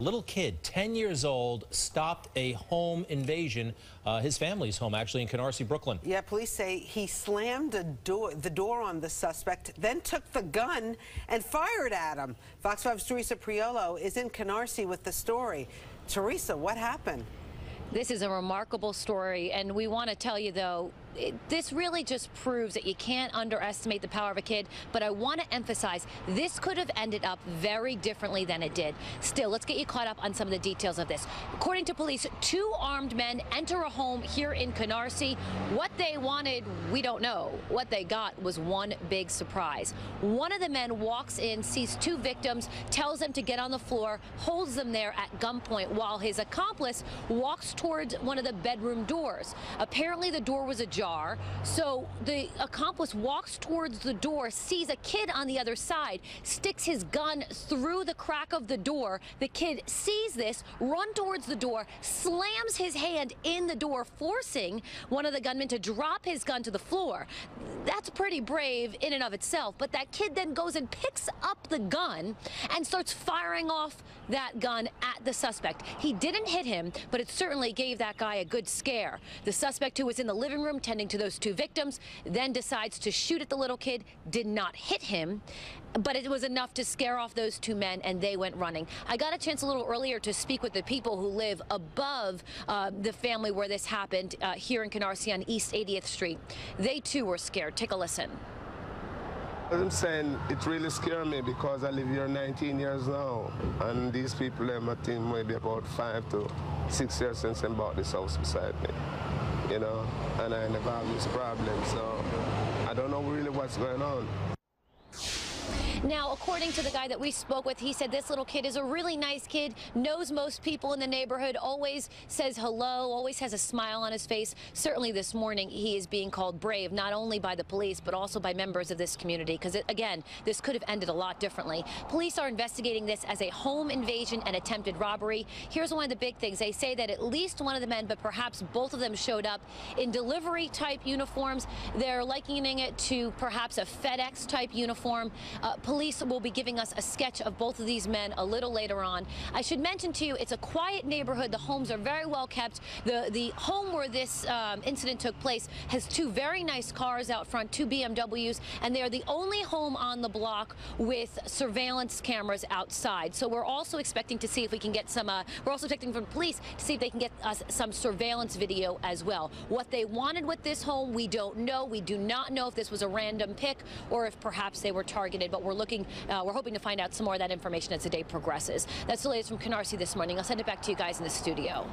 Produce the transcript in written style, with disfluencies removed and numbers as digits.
Little kid, 10 years old, stopped a home invasion, his family's home, actually, in Canarsie, Brooklyn. Yeah, police say he slammed the door on the suspect, then took the gun and fired at him. Fox 5's Teresa Priolo is in Canarsie with the story. Teresa, what happened? This is a remarkable story, and we want to tell you, though, this really just proves that you can't underestimate the power of a kid, but I want to emphasize this could have ended up very differently than it did. Still, let's get you caught up on some of the details of this. According to police, 2 armed men enter a home here in Canarsie. What they wanted, we don't know. What they got was one big surprise. One of the men walks in, sees 2 victims, tells them to get on the floor, holds them there at gunpoint while his accomplice walks towards one of the bedroom doors. Apparently, the door was ajar. So the accomplice walks towards the door, sees a kid on the other side, sticks his gun through the crack of the door. The kid sees this, runs towards the door, slams his hand in the door, forcing one of the gunmen to drop his gun to the floor. That's pretty brave in and of itself, but that kid then goes and picks up the gun and starts firing off that gun at the suspect. He didn't hit him, but it certainly gave that guy a good scare. The suspect, who was in the living room tending to those 2 victims, then decides to shoot at the little kid, did not hit him, but it was enough to scare off those 2 men, and they went running. I got a chance a little earlier to speak with the people who live above the family where this happened here in Canarsie on East 80th Street. They too were scared. Take a listen. I'm saying it really scared me because I live here 19 years now, and these people, I think, maybe about 5 to 6 years since they bought this house beside me, you know, and I never have this problem, so I don't know really what's going on. Now, according to the guy that we spoke with, he said this little kid is a really nice kid, knows most people in the neighborhood, always says hello, always has a smile on his face. Certainly this morning, he is being called brave, not only by the police, but also by members of this community, because, again, this could have ended a lot differently. Police are investigating this as a home invasion and attempted robbery. Here's one of the big things. They say that at least one of the men, but perhaps both of them, showed up in delivery-type uniforms. They're likening it to perhaps a FedEx-type uniform. Police will be giving us a sketch of both of these men a little later on. I should mention to you, it's a quiet neighborhood. The homes are very well kept. The home where this incident took place has 2 very nice cars out front, 2 BMWs, and they are the only home on the block with surveillance cameras outside. So we're also expecting to see if we can get some, we're also expecting from police to see if they can get us some surveillance video as well. What they wanted with this home, we don't know. We do not know if this was a random pick or if perhaps they were targeted, but we're hoping to find out some more of that information as the day progresses. That's the latest from Canarsie this morning. I'll send it back to you guys in the studio.